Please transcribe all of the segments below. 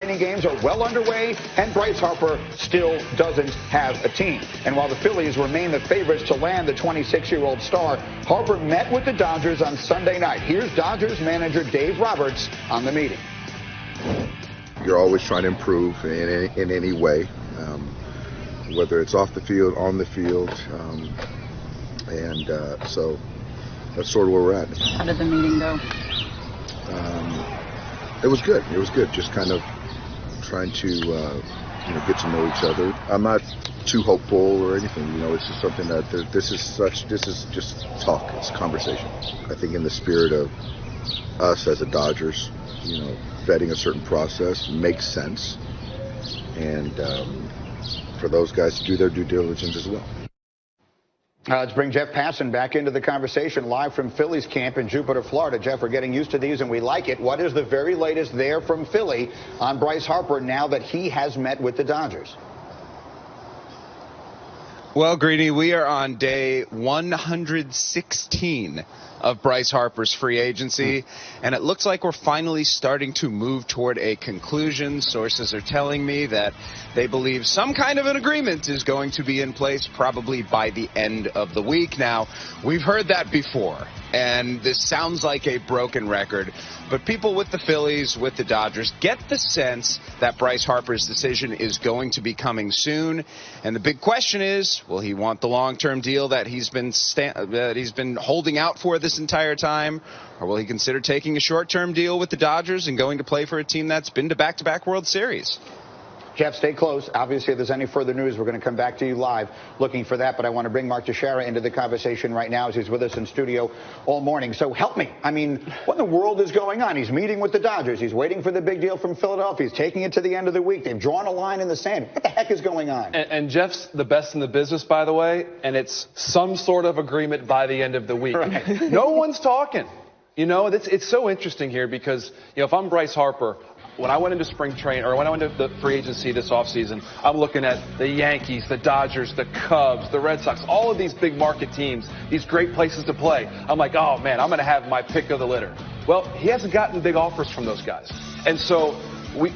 Games are well underway, and Bryce Harper still doesn't have a team. And while the Phillies remain the favorites to land the 26-year-old star, Harper met with the Dodgers on Sunday night. Here's Dodgers manager Dave Roberts on the meeting. You're always trying to improve in any way, whether it's off the field, on the field, so that's sort of where we're at. How did the meeting go? It was good. It was good. Just kind of trying to get to know each other. I'm not too hopeful or anything. It's just something that this is just talk. It's conversation. I think in the spirit of us as a Dodgers, vetting a certain process makes sense, and for those guys to do their due diligence as well. Let's bring Jeff Passan back into the conversation live from Phillies camp in Jupiter, Florida. Jeff, we're getting used to these and we like it. What is the very latest there from Philly on Bryce Harper now that he has met with the Dodgers? Well, Greeny, we are on day 116 of Bryce Harper's free agency, and it looks like we're finally starting to move toward a conclusion. Sources are telling me that they believe some kind of an agreement is going to be in place probably by the end of the week. Now, we've heard that before, and this sounds like a broken record, but people with the Phillies, with the Dodgers, get the sense that Bryce Harper's decision is going to be coming soon. And the big question is, will he want the long-term deal that he's been holding out for this entire time, or will he consider taking a short-term deal with the Dodgers and going to play for a team that's been to back-to-back World Series? Jeff, stay close. Obviously, if there's any further news, we're going to come back to you live looking for that. But I want to bring Mark Teixeira into the conversation right now as he's with us in studio all morning. So help me. I mean, what in the world is going on? He's meeting with the Dodgers. He's waiting for the big deal from Philadelphia. He's taking it to the end of the week. They've drawn a line in the sand. What the heck is going on? And Jeff's the best in the business, by the way, and it's some sort of agreement by the end of the week. Right. No one's talking. It's so interesting here because, if I'm Bryce Harper, when I went into spring training, or when I went into the free agency this offseason, I'm looking at the Yankees, the Dodgers, the Cubs, the Red Sox, all of these big market teams, these great places to play. I'm like, oh, man, I'm going to have my pick of the litter. Well, he hasn't gotten big offers from those guys. And so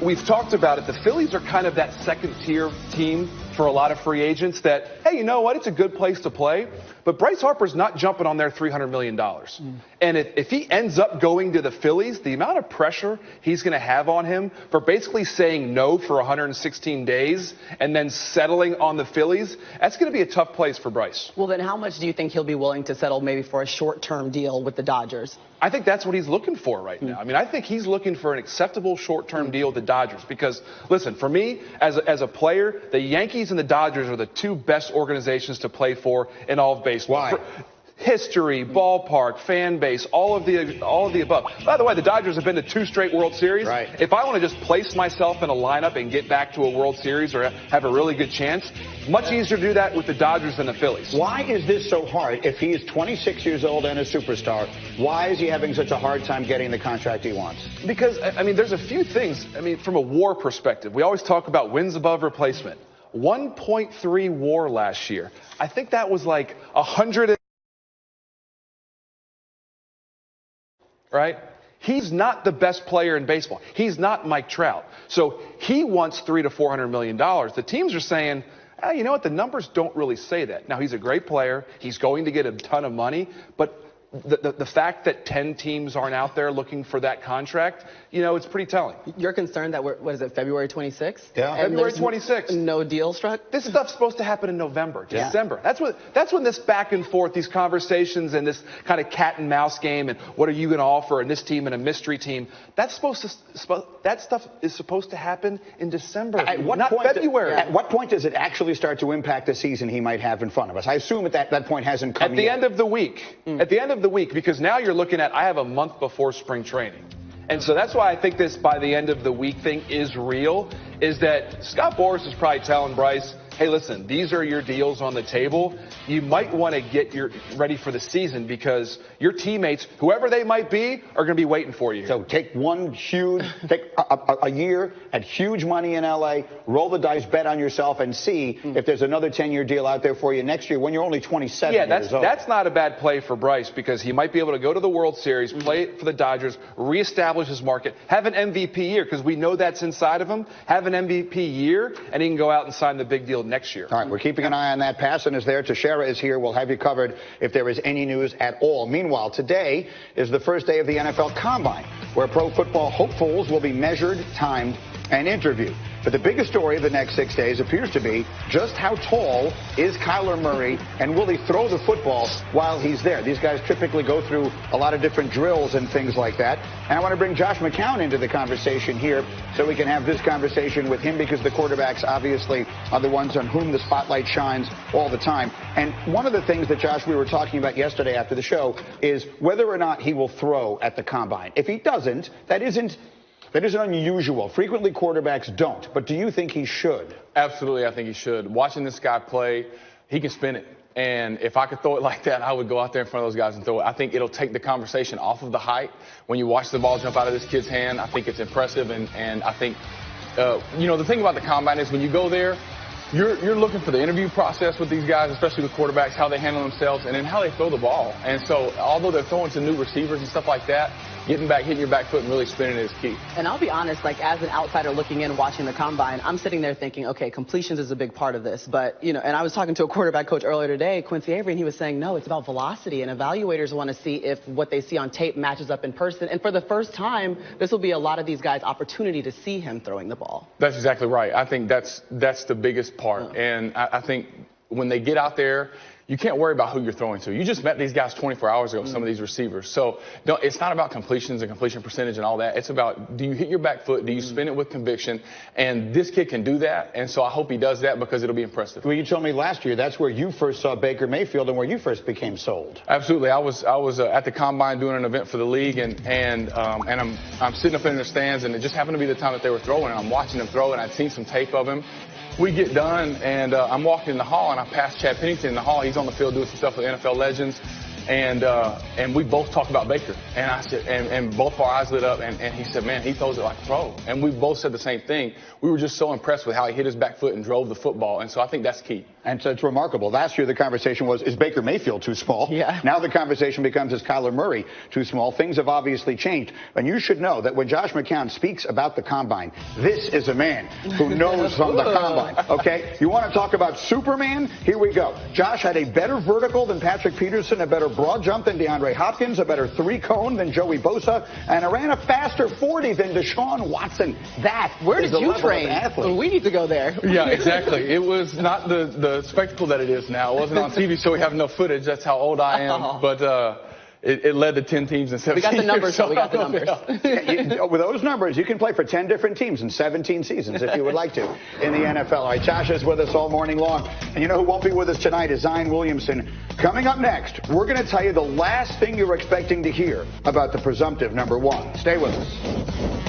we've talked about it. The Phillies are kind of that second-tier team for a lot of free agents that, hey, you know what? It's a good place to play. But Bryce Harper's not jumping on their $300 million. And if he ends up going to the Phillies, the amount of pressure he's going to have on him for basically saying no for 116 days and then settling on the Phillies, that's going to be a tough place for Bryce. Well, then how much do you think he'll be willing to settle maybe for a short-term deal with the Dodgers? I think that's what he's looking for right now. I mean, I think he's looking for an acceptable short-term deal with the Dodgers because, listen, for me, as a player, the Yankees and the Dodgers are the two best organizations to play for in all of baseball. Why? History, ballpark, fan base, all of the above. By the way, the Dodgers have been to 2 straight World Series. Right. If I want to just place myself in a lineup and get back to a World Series or have a really good chance, much easier to do that with the Dodgers than the Phillies. Why is this so hard? If he is 26 years old and a superstar, why is he having such a hard time getting the contract he wants? Because, I mean, there's a few things. I mean, from a WAR perspective, we always talk about wins above replacement. 1.3 WAR last year. I think that was like 100. Right? He's not the best player in baseball. He's not Mike Trout. So he wants $300 to $400 million. The teams are saying, you know what? The numbers don't really say that. Now, he's a great player. He's going to get a ton of money. But the fact that 10 teams aren't out there looking for that contract, it's pretty telling. You're concerned that February 26th? Yeah. February 26th. No deal struck? This stuff's supposed to happen in November, December. Yeah. That's when this back and forth, these conversations and this kind of cat and mouse game and what are you going to offer and this team and a mystery team, that stuff is supposed to happen in December, not February. At what point does it actually start to impact the season he might have in front of us? I assume that point hasn't come yet. At the end of the week. At the end of the week, because now you're looking at, I have a month before spring training. And so that's why I think this by the end of the week thing is real, is that Scott Boras is probably telling Bryce, hey, listen, these are your deals on the table. You might want to get ready for the season because your teammates, whoever they might be, are going to be waiting for you. So take a year at huge money in LA, roll the dice, bet on yourself, and see if there's another 10-year deal out there for you next year when you're only 27 years old. That's not a bad play for Bryce because he might be able to go to the World Series, play for the Dodgers, reestablish his market, have an MVP year because we know that's inside of him, have an MVP year, and he can go out and sign the big deal next year. All right, we're keeping an eye on that. Passan is there. Teixeira is here. We'll have you covered if there is any news at all. Meanwhile, today is the first day of the NFL Combine, where pro football hopefuls will be measured, timed, and interviewed. But the biggest story of the next 6 days appears to be just how tall is Kyler Murray and will he throw the football while he's there? These guys typically go through a lot of different drills and things like that. And I want to bring Josh McCown into the conversation here so we can have this conversation with him because the quarterbacks obviously are the ones on whom the spotlight shines all the time. And one of the things that, Josh, we were talking about yesterday after the show is whether or not he will throw at the Combine. If he doesn't, that isn't unusual. Frequently, quarterbacks don't. But do you think he should? Absolutely, I think he should. Watching this guy play, he can spin it. And if I could throw it like that, I would go out there in front of those guys and throw it. I think it'll take the conversation off of the height. When you watch the ball jump out of this kid's hand, I think it's impressive. And I think, the thing about the Combine is when you go there, you're looking for the interview process with these guys, especially with quarterbacks, how they handle themselves, and then how they throw the ball. And so although they're throwing to new receivers and stuff like that, getting back, hitting your back foot and really spinning is key. And I'll be honest, as an outsider looking in, watching the Combine, I'm sitting there thinking, okay, completions is a big part of this. But, and I was talking to a quarterback coach earlier today, Quincy Avery, and he was saying, no, it's about velocity. And evaluators want to see if what they see on tape matches up in person. And for the first time, this will be a lot of these guys' opportunity to see him throwing the ball. That's exactly right. I think that's the biggest part. And I think when they get out there, you can't worry about who you're throwing to. You just met these guys 24 hours ago, some of these receivers. So it's not about completions and completion percentage and all that. It's about, do you hit your back foot? Do you spin it with conviction? And this kid can do that. And so I hope he does that because it'll be impressive. Well, you told me last year that's where you first saw Baker Mayfield and where you first became sold. Absolutely. I was at the Combine doing an event for the league, and I'm sitting up in the stands, and it just happened to be the time that they were throwing, and I'm watching them throw, and I'd seen some tape of him. We get done, and I'm walking in the hall, and I pass Chad Pennington in the hall. He's on the field doing some stuff with NFL legends, and we both talked about Baker. And I said, and both of our eyes lit up, and he said, man, he throws it like a pro. And we both said the same thing. We were just so impressed with how he hit his back foot and drove the football, and so I think that's key. And so it's remarkable. Last year the conversation was, is Baker Mayfield too small? Yeah. Now the conversation becomes, is Kyler Murray too small? Things have obviously changed. And you should know that when Josh McCown speaks about the Combine, this is a man who knows from the Combine, okay? You want to talk about Superman? Here we go. Josh had a better vertical than Patrick Peterson, a better broad jump than DeAndre Hopkins, a better three-cone than Joey Bosa, and ran a faster 40 than Deshaun Watson. That Where is did the you level train? of athlete. We need to go there. Yeah, exactly. It was not the spectacle that it is now. It wasn't on TV, so we have no footage. That's how old I am. But it led to 10 teams in 17 We got the numbers. years, so we got the numbers. With those numbers, you can play for 10 different teams in 17 seasons if you would like to in the NFL. All right, Josh is with us all morning long. And you know who won't be with us tonight is Zion Williamson. Coming up next, we're going to tell you the last thing you're expecting to hear about the presumptive number one. Stay with us.